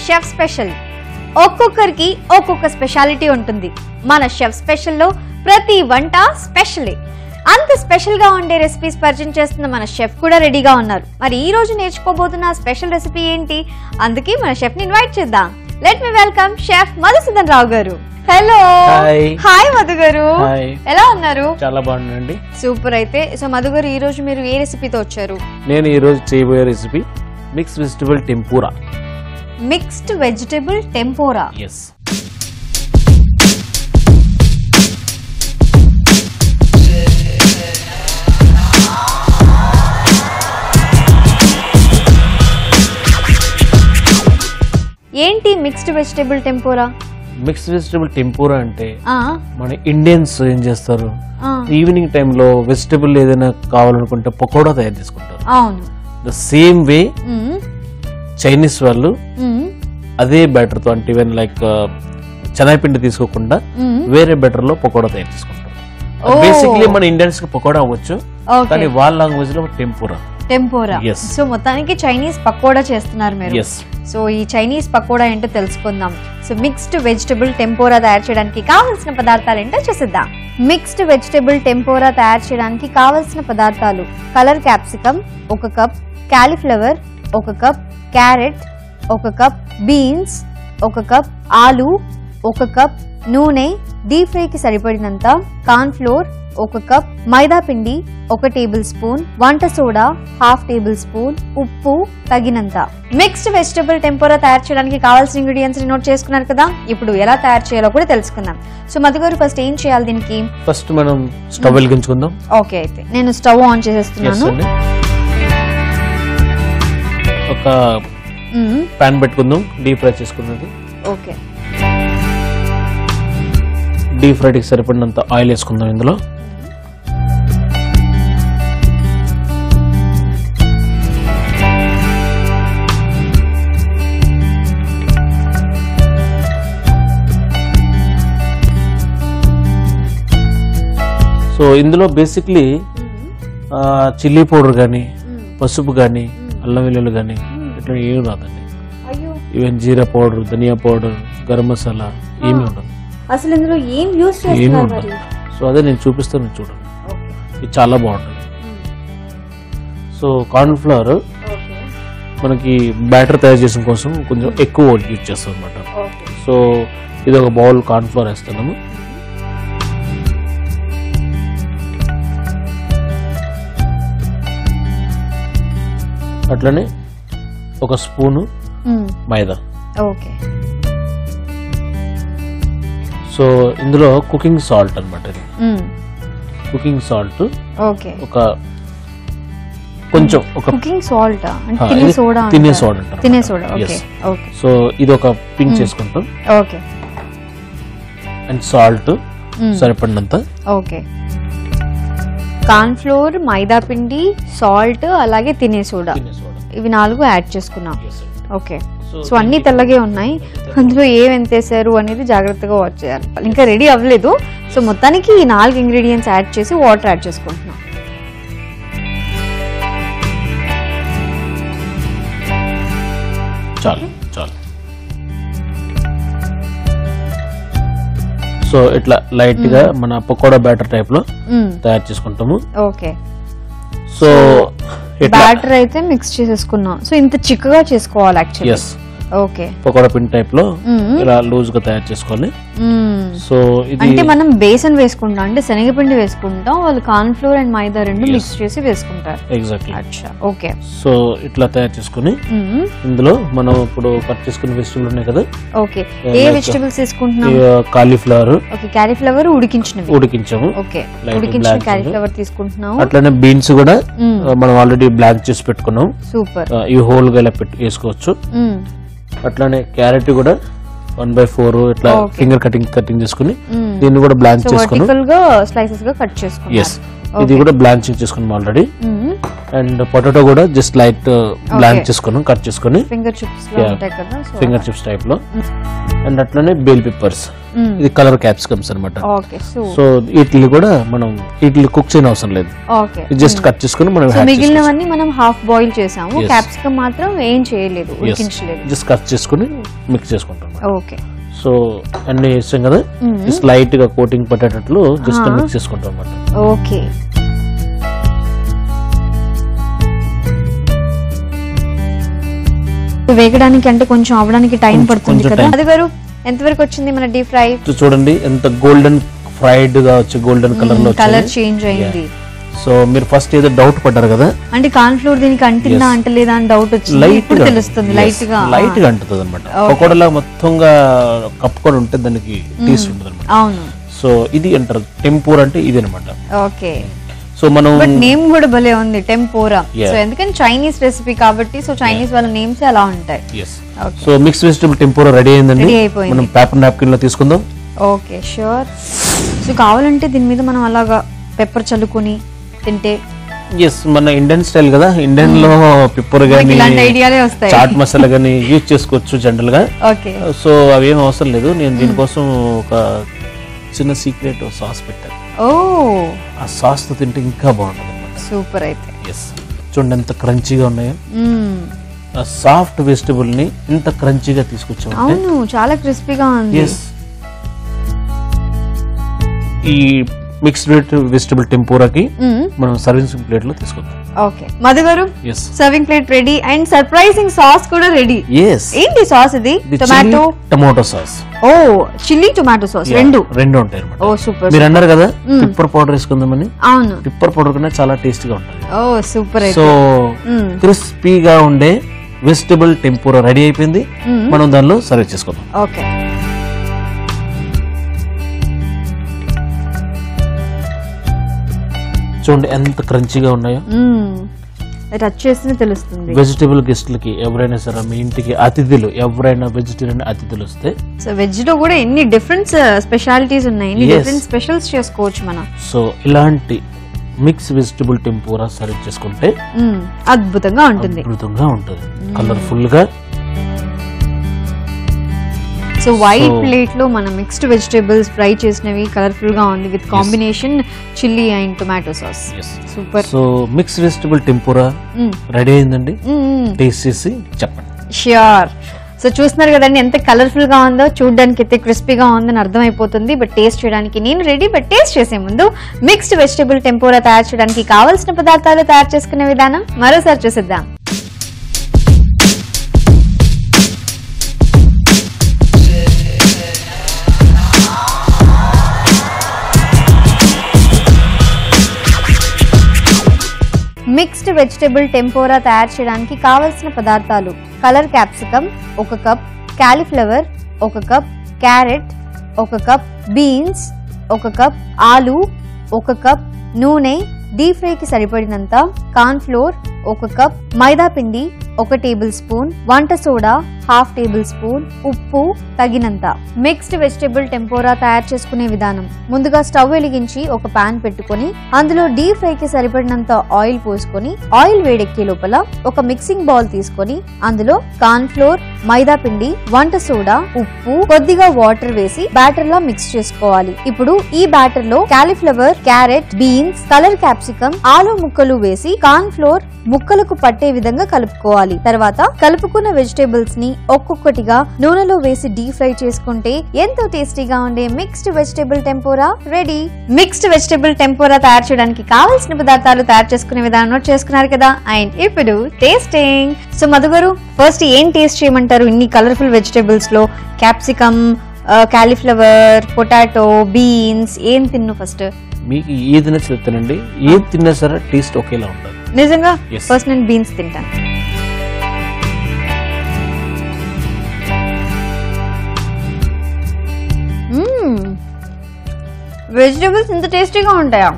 Chef special. ఒక్కొక్కరికి ఒక్కొక్క speciality ఉంటుంది. మన షెఫ్ స్పెషల్లో ప్రతి వంట స్పెషలే. అంత స్పెషల్ గా ఉండే రెసిపీస్ పరిచయం చేస్తున్న మన షెఫ్ కూడా రెడీగా ఉన్నారు. మరి ఈ రోజు నేర్చుకోబోతున్న స్పెషల్ రెసిపీ ఏంటి? అందుకే మన షెఫ్ ని ఇన్వైట్ చేద్దాం. Let me welcome chef Madhusudan Rao garu. Hello. Hi Madhu గారు, ఎలా ఉన్నారు? చాలా బాగుందండి. సూపర్. అయితే సో మధు గారు, ఈ రోజు మీరు ఏ రెసిపీతో వచ్చారు? నేను ఈ రోజు చేయబోయే recipe mixed vegetable tempura. Mixed vegetable tempura. Yes. ఏంటి mixed vegetable tempura? Mixed vegetable tempura అంటే మన ఇండియన్స్ ఏం చేస్తారు, ఈవినింగ్ టైంలో వెజిటబుల్ ఏదైనా కావాలనుకుంటే పకోడా తయారు చేసుకుంటారు. అవును. ద సేమ్ వే చైనీస్ వాళ్ళు అదే బ్యాటర్ తో, అంటే ఈవెన్ లైక్ చెనాయిపిండి తీసుకోకుండా వేరే బ్యాటర్ లో పకోడా తయారు చేసుకుంటారు. బేసిక్లీ మన ఇండియన్స్ కి పకోడా అవ్వచ్చు, కానీ వాళ్ళ లాంగ్వేజ్ లో టెంపూరా. టెంపూరా. సో మొత్తానికి చైనీస్ పకోడా చేస్తున్నారు మీరు. సో ఈ చైనీస్ పకోడా ఏంటో తెలుసుకుందాం. సో మిక్స్డ్ వెజిటబుల్ టెంపూరా తయారు చేయడానికి కావాల్సిన పదార్థాలు ఏంటో చూసిద్దాం. మిక్స్డ్ వెజిటబుల్ టెంపూరా తయారు చేయడానికి కావాల్సిన పదార్థాలు: colour capsicum 1 cup, cauliflower 1 cup, carrot 1 cup, beans 1 cup, ఆలు 1 కప్, నూనె డీప్ ఫ్రై కి సరిపడినంత, కార్న్ ఫ్లోర్ 1 కప్, మైదా పిండి 1 టేబుల్ స్పూన్, వంట సోడా 1/2 టేబుల్ స్పూన్, ఉప్పు తగినంత. మిక్స్డ్ వెజిటబుల్ టెంపూరా తయారు చేయడానికి కావాల్సిన ఇంగ్రీడియంట్స్ నోట్ చేసుకున్నారు కదా. ఇప్పుడు ఎలా తయారు చేయాలో కూడా తెలుసుకుందాం. సో మధు గారు, ఫస్ట్ ఏం చేయాలి దీనికి? ఫస్ట్ మనం స్టవ్ వెలిగించుకుందాం. ఓకే, అయితే నేను స్టవ్ ఆన్ చేసేస్తున్నాను. ఒక పాన్ పెట్టుకుందాం, డీప్ ఫ్రై చేసుకున్నది. ఓకే. డీప్ ఫ్రైకి సరిపడినంత ఆయిల్ వేసుకుందాం ఇందులో. సో ఇందులో బేసిక్లీ చిల్లీ పౌడర్ కానీ, పసుపు కానీ, అల్లం వెల్లుల్లి కానీ ఇట్లా ఏమి రాదండి. ఈవెన్ జీరా పౌడర్, ధనియా పౌడర్, గరం మసాలా ఏమి ఉండదు. అసలు ఇందులో ఏం యూస్ చేస్తున్నారు? సో అదే నేను చూపిస్తాను, చూడండి. ఇది చాలా బాగుంటుంది. సో కార్న్ ఫ్లవర్ మనకి బ్యాటర్ తయారు చేసిన కోసం కొంచెం ఎక్కువ యూజ్ చేస్తాం అనమాట. సో ఇది ఒక బౌల్ కార్న్ ఫ్లవర్ వేస్తున్నాము. అట్లనే 1 స్పూను మైదా. ఓకే. సో ఇందులో కుకింగ్ సాల్ట్ అనమాట. ఇది కుకింగ్ సాల్ట్. ఓకే. ఒక కొంచెం కుకింగ్ సాల్ట్ అంటే తినే సోడా. తినే సోడా అంటారు. తినే సోడా. ఓకే. ఓకే. సో ఇది ఒక పించ్ చేసుకుంటాం. ఓకే. అండ్ సాల్ట్ సరిపడినంత. ఓకే. కార్న్ ఫ్లోర్, మైదా పిండి, సాల్ట్, అలాగే తినే సోడా, ఇవి 4 యాడ్ చేసుకున్నాం. ఓకే. సో అన్ని తెల్లగే ఉన్నాయి. అందులో ఏమెంత వేసారు అనేది జాగ్రత్తగా వాచ్ చేయాలి. ఇంకా రెడీ అవ్వలేదు. సో మొత్తానికి ఈ 4 ఇంగ్రీడియంట్స్ యాడ్ చేసి వాటర్ యాడ్ చేసుకుంటున్నాం. చాలు చాలు. సో ఇట్లా లైట్ గా మన పకోడా బ్యాటర్ టైప్ లో తయారు చేసుకుంటాము. ఓకే. సో బ్యాటర్ అయితే మిక్స్ చేసేసుకున్నాం. సో ఇంత చిక్కగా చేసుకోవాలి యాక్చువల్లీ. ఓకే. పకోడా పిండి టైప్ లో ఇలా లూజ్ గా తయారు చేసుకోవాలి. సో ఇది అంటే మనం బేసన్ వేసుకుంటాం, అంటే శనగపిండి వేసుకుంటాం, వాళ్ళు కార్న్ ఫ్లోర్ అండ్ మైదా రెండు మిక్స్ చేసి వేసుకుంటారు. ఎగ్జాక్ట్లీ. అచ్చా. ఓకే. సో ఇట్లా తయారు చేసుకుని ఇందులో మనం ఇప్పుడు కట్ చేసుకున్న వెజిటబుల్ ఉన్నాయి కదా. ఓకే. ఏ వెజిటబుల్స్ తీసుకుంటున్నాం? కాలీఫ్లవర్. ఓకే. కాలీఫ్లవర్ ఉడికించాము. ఓకే. ఉడికించిన కాలీఫ్లవర్ తీసుకుంటున్నాం. అట్లనే బీన్స్ కూడా మనం ఆల్రెడీ బ్లాంక్ చేసి పెట్టుకున్నాం. సూపర్. ఇవి హోల్ గా ఇలా వేసుకోవచ్చు. అట్లానే క్యారెట్ కూడా 1/4 ఇట్లా ఫింగర్ కటింగ్ చేసుకుని దీన్ని కూడా బ్లాంచ్ చేసుకున్నాం. స్లైసెస్ గా కట్ చేసుకున్నాం. ఇది కూడా బ్లాంచింగ్ చేసుకున్నాం ఆల్రెడీ. అండ్ పొటాటో కూడా జస్ట్ లైట్ బ్లాంక్ చేసుకున్నాం, కట్ చేసుకుని finger chips finger chips type లో. అండ్ అట్లనే బేల్ పెప్పర్స్, ఇది కలర్ క్యాప్సికమ్స్ అనమాట. సో వీటిని కూడా మనం వీటిని కుక్ చేయని అవసరం లేదు, జస్ట్ కట్ చేసుకుని మనం మిగిలినవన్నీ మనం హాఫ్ బాయిల్ చేసాము, క్యాప్సికమ్ మాత్రం ఏం చేయలేదు, ఉడికించలేదు, జస్ట్ కట్ చేసుకుని మిక్స్ చేసుకుంటాం. ఓకే. సో అన్ని వేసాం కదా, జస్ట్ లైట్ గా కోటింగ్ పట్టేటట్లు జస్ట్ మిక్స్ చేసుకుంటాం అనమాట. ఓకే. వేగడానికి అంటే కొంచెం అవడానికి టైం పడుతుంది కదా. అది గారు ఎంతవరకు వచ్చింది మన డీప్ ఫ్రై? చూడండి ఎంత గోల్డెన్ ఫ్రైడ్ గా వచ్చి గోల్డెన్ కలర్ లో కలర్ చేంజ్ అయింది. సో మీరు ఫస్ట్ ఏదో డౌట్ పడ్డారు కదా, అంటే కార్న్ ఫ్లోర్ దీనికి అంటిందా అంటలేదా అని డౌట్ వచ్చింది, ఇప్పుడు తెలుస్తుంది. లైట్ గా అంటుతుంది అనమాట. పకోడలా మొత్తంగా కప్పుకొని ఉంటే దానికి టేస్ట్ ఉంటుంది అనమాట. అవును. సో ఇది అంటారు టెంపూరా అంటే ఇది అనమాట. ఓకే. సో మనం నేమ్ కూడా భలే ఉంది టెంపోరా. సో ఎందుకంటే చైనీస్ రెసిపీ కాబట్టి, సో చైనీస్ వాళ్ళ నేమ్స్ అలా ఉంటాయి. సో మిక్స్ వెజిటబుల్ టెంపోరా రెడీ అయిందండి. మనం పేపర్ నాప్కిన్ లో తీసుకుందాం. Okay, sure. సో కావాలంటే దీని మీద మనం అలాగా పెప్పర్ చల్లుకొని తింటే. మన ఇండియన్ స్టైల్ కదా, ఇండియన్ లో పెప్పర్ గానీ చాట్ మసాలా గానీ యూజ్ చేసుకోవచ్చు జనరల్ గా. సో అవి ఏం అవసరం లేదు. నేను దీనికోసం ఒక చిన్న సీక్రెట్ సాస్ పెట్టాను. ఆ సాస్ తో తింటే ఇంకా బాగుంటుంది అన్నమాట. సూపర్. అయితే చూడండి ఎంత క్రంచీగా ఉన్నాయో. సాఫ్ట్ వెజిటబుల్ ని ఇంత క్రంచీగా తీసుకొచ్చాము. అవును, చాలా క్రిస్పీగా ఉంది. ఈ మిక్స్డ్ వెజిటబుల్ టెంపూరాకి మనం సర్వింగ్ ప్లేట్ లో తీసుకుందాం. Okay Madhu garu, serving plate ready and surprising sauce కూడా రెడీ. ఏంటి సాస్ ఇది? Tomato sauce. Oh, chilli tomato sauce రెండు ఉంటాయి అన్నమాట. Oh super. మీరు అన్నారు కదా పిప్పర్ పౌడర్ వేసుకుందామని. అవును, పిప్పర్ పౌడర్ కన్నా చాలా టేస్టీగా ఉంటుంది. ఓ సూపర్. సో క్రిస్పీగా ఉండే వెజిటబుల్ టెంపూరా రెడీ అయిపోయింది. మనం దానిలో సర్వ్ చేసుకుందాం. ఓకే. చూడండి ఎంత క్రంచీగా ఉన్నాయో. టచ్ చేస్తేనే తెలుస్తుంది. వెజిటబుల్ గెస్ట్లకి ఎవరైనా సరే, మీ ఇంటికి అతిథులు ఎవరైనా వెజిటేరియన్ అతిథులు వస్తే, సో వెజ్ లో కూడా ఎన్ని డిఫరెంట్ స్పెషాలిటీస్ ఉన్నాయి, ఎన్ని డిఫరెంట్ స్పెషల్స్ చేసుకోవచ్చు మనం. సో ఇలాంటి మిక్స్ వెజిటబుల్ టెంపూరా సర్వ్ చేసుకుంటే అద్భుతంగా ఉంటుంది. కలర్ఫుల్ గా. సో వైట్ ప్లేట్ లో మనం మిక్స్డ్ వెజిటేబుల్స్ ఫ్రై చేసినవి కలర్ఫుల్ గా ఉంది with combination chilli and tomato sauce. Super. So mixed vegetable tempura ready అయిందండి. టేస్ట్ చేసి చెప్పండి. ష్యూర్. సో చూస్తున్నారు కదండి ఎంత కలర్ఫుల్ గా ఉందో, చూడడానికి అయితే క్రిస్పీగా ఉందని అర్థమైపోతుంది. బట్ టేస్ట్ చేయడానికి నేను రెడీ. బట్ టేస్ట్ చేసే ముందు మిక్స్డ్ వెజిటేబుల్ టెంపూరా తయారు చేయడానికి కావాల్సిన పదార్థాలు తయారు చేసుకునే విధానం మరోసారి చూసిద్దాం. మిక్స్డ్ వెజిటబుల్ టెంపోరా తయారు చేయడానికి కావలసిన పదార్థాలు: colour capsicum 1 cup, cauliflower 1 cup, carrot 1 cup, beans 1 cup, ఆలు 1 కప్, నూనె, డీప్ ఫ్రైకి సరిపడినంత, కార్న్ ఫ్లోర్ 1 కప్, మైదా పిండి 1 టేబుల్ స్పూన్, వంట సోడా 1/2 టేబుల్ స్పూన్, ఉప్పు తగినంత. మిక్స్డ్ వెజిటేబుల్ టెంపోరా తయారు చేసుకునే విధానం: ముందుగా స్టవ్ వెలిగించి ఒక పాన్ పెట్టుకొని అందులో డీప్ ఫ్రైకి సరిపడినంత ఆయిల్ పోసుకొని, ఆయిల్ వేడెక్కే లోపల ఒక మిక్సింగ్ బౌల్ తీసుకొని అందులో కార్న్ ఫ్లోర్, మైదా పిండి, వంట సోడా, ఉప్పు, కొద్దిగా వాటర్ వేసి బ్యాటర్ లా మిక్స్ చేసుకోవాలి. ఇప్పుడు ఈ బ్యాటర్ లో cauliflower, carrot, beans, colour capsicum, ఆలు ముక్కలు వేసి కార్న్ ఫ్లోర్ ముక్కలకు పట్టే విధంగా కలుపుకోవాలి. తర్వాత కలుపుకున్న వెజిటేబుల్స్ ని ఒక్కొక్కటిగా నూనెలో వేసి డీప్ ఫ్రై చేసుకుంటే ఎంతో టేస్టీగా ఉండే mixed vegetable tempura ready. Mixed vegetable tempura తయారు చేయడానికి కావాల్సిన పదార్థాలు తయారు చేసుకునే విధానం నోట్ చేసుకున్నారు కదా. అండ్ ఇప్పుడు టేస్టింగ్. సో మధు గారు, ఫస్ట్ ఏం టేస్ట్ చేయమంటారు? ఇన్ని కలర్ఫుల్ వెజిటేబుల్స్ లో క్యాప్సికమ్, కాలీఫ్లవర్, పొటాటో, బీన్స్ ఏం తిన్ను ఫస్ట్? మీకు ఏదైనా చెప్తానండి, ఏది తిన్నా సరే టేస్ట్ ఒకేలా ఉంటుంది. నిజంగా? ఫస్ట్ నేను బీన్స్ తింటాను. వెజిటేబుల్స్ ఇంత టేస్టీగా ఉంటాయా?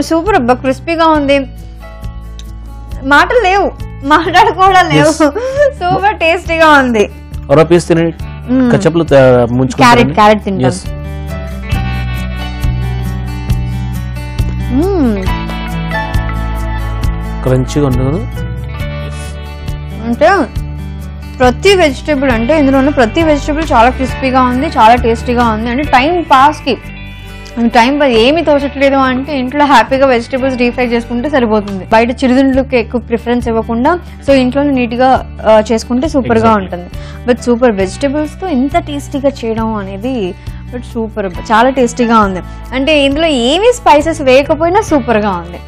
సూపర్ అబ్బా, క్రిస్పీగా ఉంది. మాటలు లేవు, మాట్లాడుకోవడం లేవు. సూపర్ టేస్టీగా ఉంది. క్యారెట్ తింటాను. క్రంచిగా ఉండదు. అంటే ప్రతి వెజిటేబుల్ అంటే ఇందులో ఉన్న ప్రతి వెజిటేబుల్ చాలా క్రిస్పీగా ఉంది, చాలా టేస్టీగా ఉంది. అంటే టైం ఏమి తోచట్లేదు అంటే ఇంట్లో హ్యాపీగా వెజిటేబుల్స్ డీప్ ఫ్రై చేసుకుంటే సరిపోతుంది. బయట చిరుతిండ్లకి ఎక్కువ ప్రిఫరెన్స్ ఇవ్వకుండా సో ఇంట్లోనే నీట్గా చేసుకుంటే సూపర్గా ఉంటుంది. బట్ సూపర్ వెజిటేబుల్స్తో ఇంత టేస్టీగా చేయడం అనేది బట్ సూపర్, చాలా టేస్టీగా ఉంది. అంటే ఇందులో ఏమీ స్పైసెస్ వేయకపోయినా సూపర్గా ఉంది.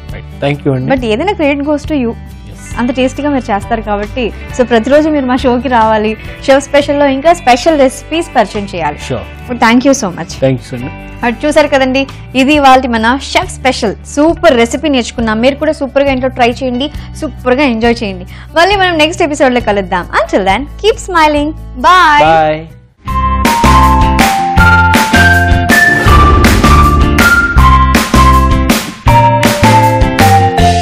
బట్ ఏదైనా క్రెడిట్ గోస్ టు యూ, అంత టేస్టీగా మీరు చేస్తారు కాబట్టి. సో ప్రతిరోజు మీరు మా షోకి రావాలి, షెఫ్ స్పెషల్లో ఇంకా స్పెషల్ రెసిపీస్ పరిచయం చేయాలి. Thank you so much. అది చూసారు కదండి, ఇది ఇవాళ మన షెఫ్ స్పెషల్ సూపర్ రెసిపీ నేర్చుకున్నాం. మీరు కూడా సూపర్గా ఇంట్లో ట్రై చేయండి, సూపర్గా ఎంజాయ్ చేయండి. మళ్ళీ మనం నెక్స్ట్ ఎపిసోడ్లో కలుద్దాం. Until then keep smiling. Bye.